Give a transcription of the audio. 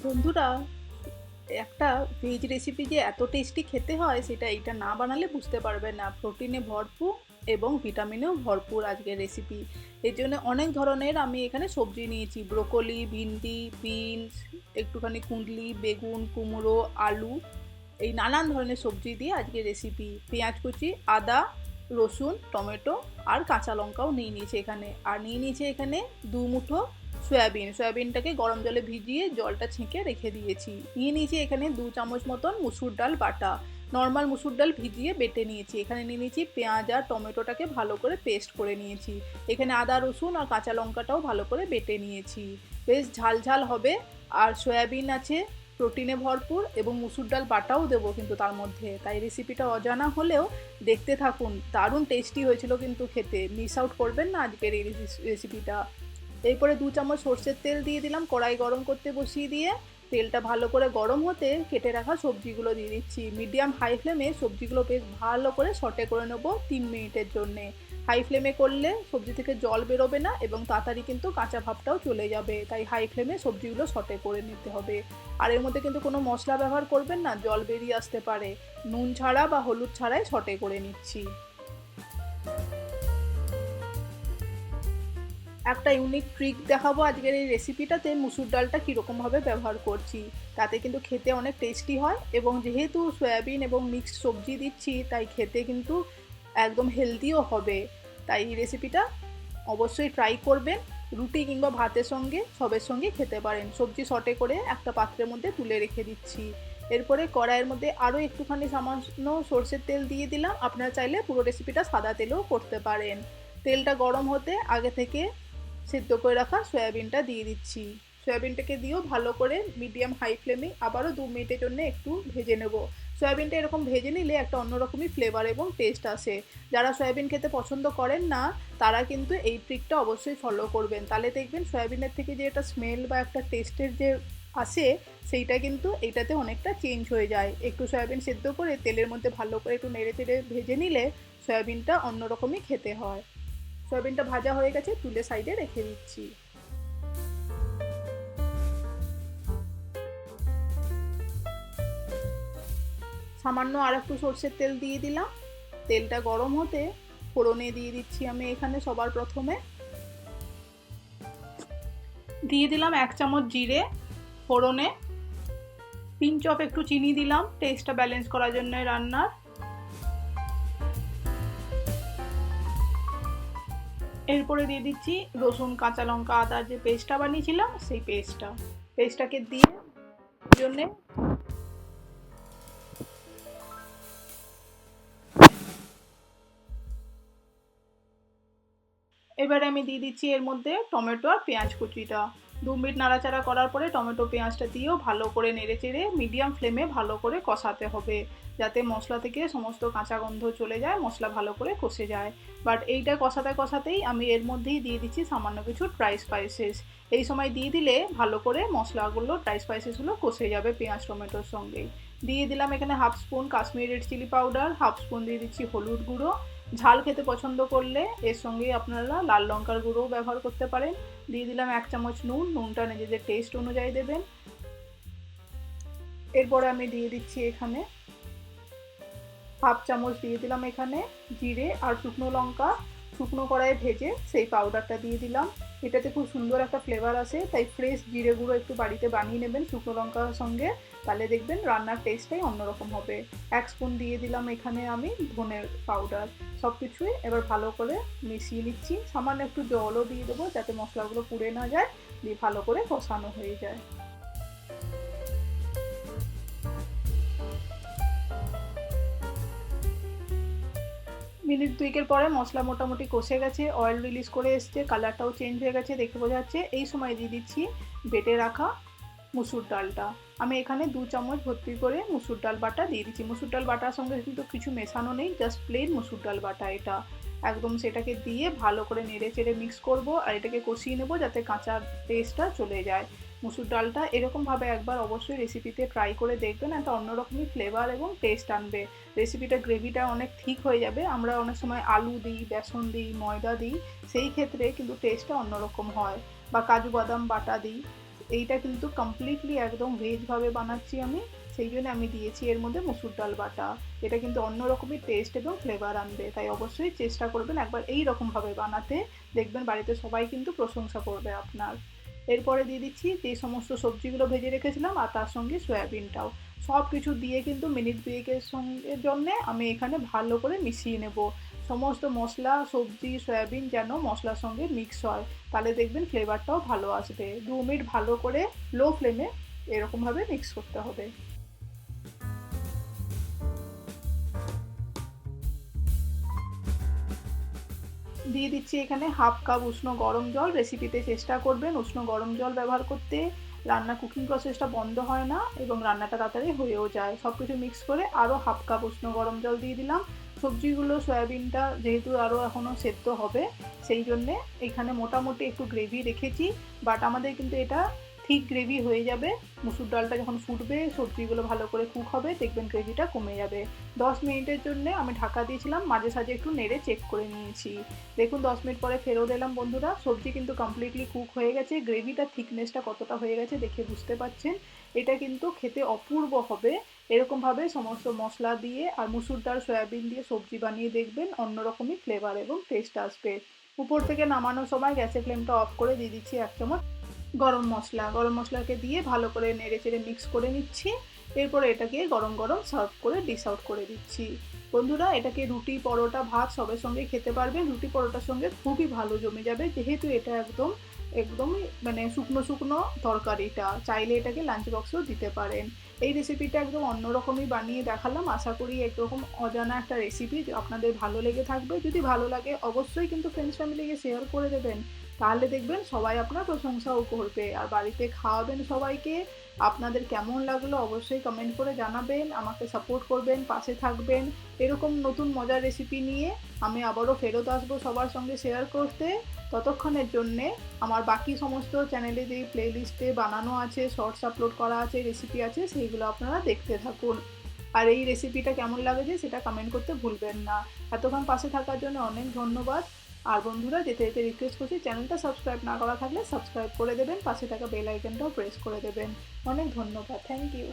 বন্ধুরা, একটা veg recipe যে এত টেস্টি খেতে হয় সেটা এইটা না বানালে বুঝতে পারবে না। প্রোটিনে ভরপুর এবং ভিটামিনেও ভরপুর আজকের রেসিপি। এর জন্য অনেক ধরনের আমি এখানে সবজি নিয়েছি। ব্রোকলি, ভিন্ডি, বিনস, একটুখানি কুঁদলি, বেগুন, কুমড়ো, আলু, এই নানান ধরনের সবজি দিয়ে আজকের রেসিপি। পেঁয়াজ কুচি, আদা, রসুন, টমেটো আর কাঁচা লঙ্কাও নিয়ে নিয়েছি এখানে। আর নিয়ে নিয়েছি এখানে 2 মুঠো সয়াবিনটাকে গরম জলে ভিজিয়ে জলটা ছেঁকে রেখে দিয়েছি। নিয়ে নিয়েছি এখানে 2 চামচ মতন মুসুর ডাল বাটা। নর্মাল মুসুর ডাল ভিজিয়ে বেটে নিয়েছি। এখানে নিয়ে নিয়েছি পেঁয়াজ আর টমেটোটাকে ভালো করে পেস্ট করে নিয়েছি। এখানে আদা, রসুন আর কাঁচা লঙ্কাটাও ভালো করে বেটে নিয়েছি। বেশ ঝাল ঝাল হবে। আর সয়াবিন আছে, প্রোটিনে ভরপুর, এবং মুসুর ডাল বাটাও দেবো কিন্তু তার মধ্যে। তাই রেসিপিটা অজানা হলেও দেখতে থাকুন, দারুণ টেস্টি হয়েছিল কিন্তু খেতে। মিস আউট করবেন না আজকের এই রেসিপিটা। এরপরে 2 চামচ সর্ষের তেল দিয়ে দিলাম। কড়াই গরম করতে বসিয়ে দিয়ে তেলটা ভালো করে গরম হতে কেটে রাখা সবজিগুলো দিয়ে দিচ্ছি। মিডিয়াম হাই ফ্লেমে সবজিগুলো বেশ ভালো করে সটে করে নেবো 3 মিনিটের জন্যে। হাই ফ্লেমে করলে সবজি থেকে জল বেরোবে না এবং তাড়াতাড়ি কিন্তু কাঁচা ভাবটাও চলে যাবে। তাই হাই ফ্লেমে সবজিগুলো সটে করে নিতে হবে। আর এর মধ্যে কিন্তু কোনো মশলা ব্যবহার করবেন না, জল বেরিয়ে আসতে পারে। নুন ছাড়া বা হলুদ ছাড়াই সটে করে নিচ্ছি। একটা ইউনিক ট্রিক দেখাবো আজকের এই রেসিপিটাতে, মুসুর ডালটা কীরকমভাবে ব্যবহার করছি। তাতে কিন্তু খেতে অনেক টেস্টি হয়, এবং যেহেতু সয়াবিন এবং মিক্সড সবজি দিচ্ছি তাই খেতে কিন্তু একদম হেলদিও হবে। তাই এই রেসিপিটা অবশ্যই ট্রাই করবেন। রুটি কিংবা ভাতের সঙ্গে সবের সঙ্গে খেতে পারেন। সবজি সটে করে একটা পাত্রের মধ্যে তুলে রেখে দিচ্ছি। এরপরে কড়াইয়ের মধ্যে আরও একটুখানি সামান্য সর্ষের তেল দিয়ে দিলাম। আপনারা চাইলে পুরো রেসিপিটা সাদা তেলেও করতে পারেন। তেলটা গরম হতে আগে থেকে সিদ্ধ করে রাখা সয়াবিনটা দিয়ে দিচ্ছি। সয়াবিনটাকে দিয়েও ভালো করে মিডিয়াম হাই ফ্লেমে আবারও 2 মিনিটের জন্য একটু ভেজে নেব। সয়াবিনটা এরকম ভেজে নিলে একটা অন্যরকমই ফ্লেভার এবং টেস্ট আসে। যারা সয়াবিন খেতে পছন্দ করেন না তারা কিন্তু এই ট্রিকটা অবশ্যই ফলো করবেন। তাহলে দেখবেন সয়াবিনের থেকে যে একটা স্মেল বা একটা টেস্টের যে আসে সেইটা কিন্তু এটাতে অনেকটা চেঞ্জ হয়ে যায়। একটু সয়াবিন সেদ্ধ করে তেলের মধ্যে ভালো করে একটু নেড়ে চেড়ে ভেজে নিলে সয়াবিনটা অন্যরকমই খেতে হয়। সয়াবিনটা ভাজা হয়ে গেছে, তুলে সাইডে রেখে দিচ্ছি। সামান্য আর একটু সর্ষের তেল দিয়ে দিলাম। তেলটা গরম হতে ফোড়নে দিয়ে দিচ্ছি আমি এখানে সবার প্রথমে দিয়ে দিলাম 1 চামচ জিরে ফোড়নে। পিঞ্চ অফ একটু চিনি দিলাম টেস্টটা ব্যালেন্স করার জন্য রান্নার। এরপরে দিয়ে দিচ্ছি রসুন, কাঁচা লঙ্কা, আদার যে পেস্টটা বানিয়েছিলাম সেই পেস্টটাকে দিয়ে জন্যে এবারে আমি দিয়ে দিচ্ছি এর মধ্যে টমেটো আর পেঁয়াজ কুচিটা। 2 মিনিট নাড়াচাড়া করার পরে টমেটো পেঁয়াজটা দিয়েও ভালো করে নেড়ে চেড়ে মিডিয়াম ফ্লেমে ভালো করে কষাতে হবে, যাতে মশলা থেকে সমস্ত কাঁচা গন্ধ চলে যায়, মশলা ভালো করে কষে যায়। বাট এইটা কষাতে কষাতেই আমি এর মধ্যেই দিয়ে দিচ্ছি সামান্য কিছু ড্রাই স্পাইসেস। এই সময় দিয়ে দিলে ভালো করে মশলাগুলো, ড্রাই স্পাইসেসগুলো কষে যাবে পেঁয়াজ টমেটোর সঙ্গেই। দিয়ে দিলাম এখানে 1/2 spoon Kashmiri red chilli powder, 1/2 spoon দিয়ে দিচ্ছি হলুদ গুঁড়ো। ঝাল খেতে পছন্দ করলে এর সঙ্গে আপনারা লাল লঙ্কার গুঁড়োও ব্যবহার করতে পারেন। দিয়ে দিলাম 1 চামচ নুন, নুনটা নিজেদের টেস্ট অনুযায়ী দেবেন। এরপরে আমি দিয়ে দিচ্ছি এখানে 1/2 চামচ দিয়ে দিলাম এখানে জিরে আর শুকনো লঙ্কা শুকনো কড়াইয়ে ভেজে সেই পাউডারটা দিয়ে দিলাম। এটাতে খুব সুন্দর একটা ফ্লেভার আসে, তাই ফ্রেশ জিরে গুঁড়ো একটু বাড়িতে বানিয়ে নেবেন শুকনো লঙ্কার সঙ্গে, তাহলে দেখবেন রান্নার টেস্টটাই অন্যরকম হবে। 1 স্পুন দিয়ে দিলাম এখানে আমি ধনের পাউডার। সব কিছুই এবার ভালো করে মিশিয়ে নিচ্ছি। সামান্য একটু জলও দিয়ে দেবো যাতে মশলাগুলো পুড়ে না যায়, দিয়ে ভালো করে কষানো হয়ে যায়। মিনিট 2 পরে মশলা মোটামুটি কষে গেছে, অয়েল রিলিজ করে এসছে, কালারটাও চেঞ্জ হয়ে গেছে, দেখে বোঝা যাচ্ছে। এই সময় দিয়ে দিচ্ছি বেটে রাখা মুসুর ডালটা। আমি এখানে 2 চামচ ভর্তি করে মুসুর ডাল বাটা দিয়ে দিচ্ছি। মুসুর ডাল বাটার সঙ্গে কিন্তু কিছু মেশানো নেই, জাস্ট প্লেন মুসুর ডাল বাটা এটা। একদম সেটাকে দিয়ে ভালো করে নেড়ে চেড়ে মিক্স করব আর এটাকে কষিয়ে নেব যাতে কাঁচা টেস্টটা চলে যায়। মুসুর ডালটা এরকমভাবে একবার অবশ্যই রেসিপিতে ট্রাই করে দেখবেন, একটা অন্যরকমই ফ্লেভার এবং টেস্ট আনবে। রেসিপিটা গ্রেভিটা অনেক ঠিক হয়ে যাবে। আমরা অনেক সময় আলু দিই, বেসন দিই, ময়দা দিই, সেই ক্ষেত্রে কিন্তু টেস্টটা অন্যরকম হয়, বা কাজু বাদাম বাটা দিই। এইটা কিন্তু কমপ্লিটলি একদম ভেজভাবে বানাচ্ছি আমি, সেই জন্য আমি দিয়েছি এর মধ্যে মুসুর ডাল বাটা। এটা কিন্তু অন্য রকমের টেস্ট এবং ফ্লেভার আনবে, তাই অবশ্যই চেষ্টা করবেন একবার এই রকমভাবে বানাতে, দেখবেন বাড়িতে সবাই কিন্তু প্রশংসা করবে আপনার। এরপরে দিয়ে দিচ্ছি যে সমস্ত সবজিগুলো ভেজে রেখেছিলাম আর তার সঙ্গে সয়াবিনটাও, সব কিছু দিয়ে কিন্তু মিনিট দুয়েকের সঙ্গে জন্যে আমি এখানে ভালো করে মিশিয়ে নেব। সমস্ত মশলা সবজি সয়াবিন যেন মশলার সঙ্গে মিক্স হয়, তাহলে দেখবেন ফ্লেভারটাও ভালো আসবে। 2 মিনিট ভালো করে লো ফ্লেমে এরকমভাবে মিক্স করতে হবে। দিয়ে দিচ্ছি এখানে হাফ কাপ উষ্ণ গরম জল। রেসিপিতে চেষ্টা করবেন উষ্ণ গরম জল ব্যবহার করতে, রান্না কুকিং প্রসেসটা বন্ধ হয় না এবং রান্নাটা তাড়াতাড়ি হয়েও যায়। সব কিছু মিক্স করে আরও হাফ কাপ উষ্ণ গরম জল দিয়ে দিলাম। সবজিগুলো সয়াবিনটা যেহেতু আরও এখনও সেদ্ধ হবে, সেই জন্যে এখানে মোটামুটি একটু গ্রেভি রেখেছি, বাট আমাদের কিন্তু এটা ঠিক গ্রেভি হয়ে যাবে। মুসুর ডালটা যখন ফুটবে সবজিগুলো ভালো করে কুক হবে, দেখবেন গ্রেভিটা কমে যাবে। 10 মিনিটের জন্য আমি ঢাকা দিয়েছিলাম, মাঝে সাঝে একটু নেড়ে চেক করে নিয়েছি। দেখুন 10 মিনিট পরে ফেরত এলাম বন্ধুরা, সবজি কিন্তু কমপ্লিটলি কুক হয়ে গেছে। গ্রেভিটার থিকনেসটা কতটা হয়ে গেছে দেখে বুঝতে পাচ্ছেন। এটা কিন্তু খেতে অপূর্ব হবে। এরকমভাবে সমস্ত মশলা দিয়ে আর মুসুর ডাল সয়াবিন দিয়ে সবজি বানিয়ে দেখবেন, অন্যরকমই ফ্লেভার এবং টেস্ট আসবে। উপর থেকে নামানোর সময় গ্যাসের ফ্লেমটা অফ করে দিয়ে দিচ্ছি 1 চামচ গরম মশলা। গরম মশলাকে দিয়ে ভালো করে নেড়ে চেড়ে মিক্স করে নিচ্ছি। এরপরে এটাকে গরম গরম সার্ভ করে ডিশ আউট করে দিচ্ছি। বন্ধুরা এটাকে রুটি পরোটা ভাত সবের সঙ্গে খেতে পারবেন। রুটি পরোটার সঙ্গে খুবই ভালো জমে যাবে, যেহেতু এটা একদম একদমই মানে শুকনো শুকনো তরকারিটা, চাইলে এটাকে লাঞ্চ বক্সেও দিতে পারেন। এই রেসিপিটা একদম অন্যরকমই বানিয়ে দেখালাম, আশা করি একরকম অজানা একটা রেসিপি আপনাদের ভালো লেগে থাকবে। যদি ভালো লাগে অবশ্যই কিন্তু ফ্রেন্ডস ফ্যামিলিকে শেয়ার করে দেবেন, তাহলে দেখবেন সবাই আপনার প্রশংসাও করবে আর বাড়িতে খাওয়াবেন সবাইকে। আপনাদের কেমন লাগলো অবশ্যই কমেন্ট করে জানাবেন, আমাকে সাপোর্ট করবেন, পাশে থাকবেন। এরকম নতুন মজার রেসিপি নিয়ে আমি আবারও ফেরত আসবো সবার সঙ্গে শেয়ার করতে। ততক্ষণের জন্যে আমার বাকি সমস্ত চ্যানেলে যে প্লেলিস্টে বানানো আছে, শর্টস আপলোড করা আছে, রেসিপি আছে, সেইগুলো আপনারা দেখতে থাকুন। আর এই রেসিপিটা কেমন লাগছে সেটা কমেন্ট করতে ভুলবেন না। এতক্ষণ পাশে থাকার জন্য অনেক ধন্যবাদ। আর বন্ধুরা যেতে যেতে রিকোয়েস্ট করছি, চ্যানেলটা সাবস্ক্রাইব না করা থাকলে সাবস্ক্রাইব করে দেবেন, পাশে থাকা বেল আইকনটাও প্রেস করে দেবেন। অনেক ধন্যবাদ, থ্যাংক ইউ।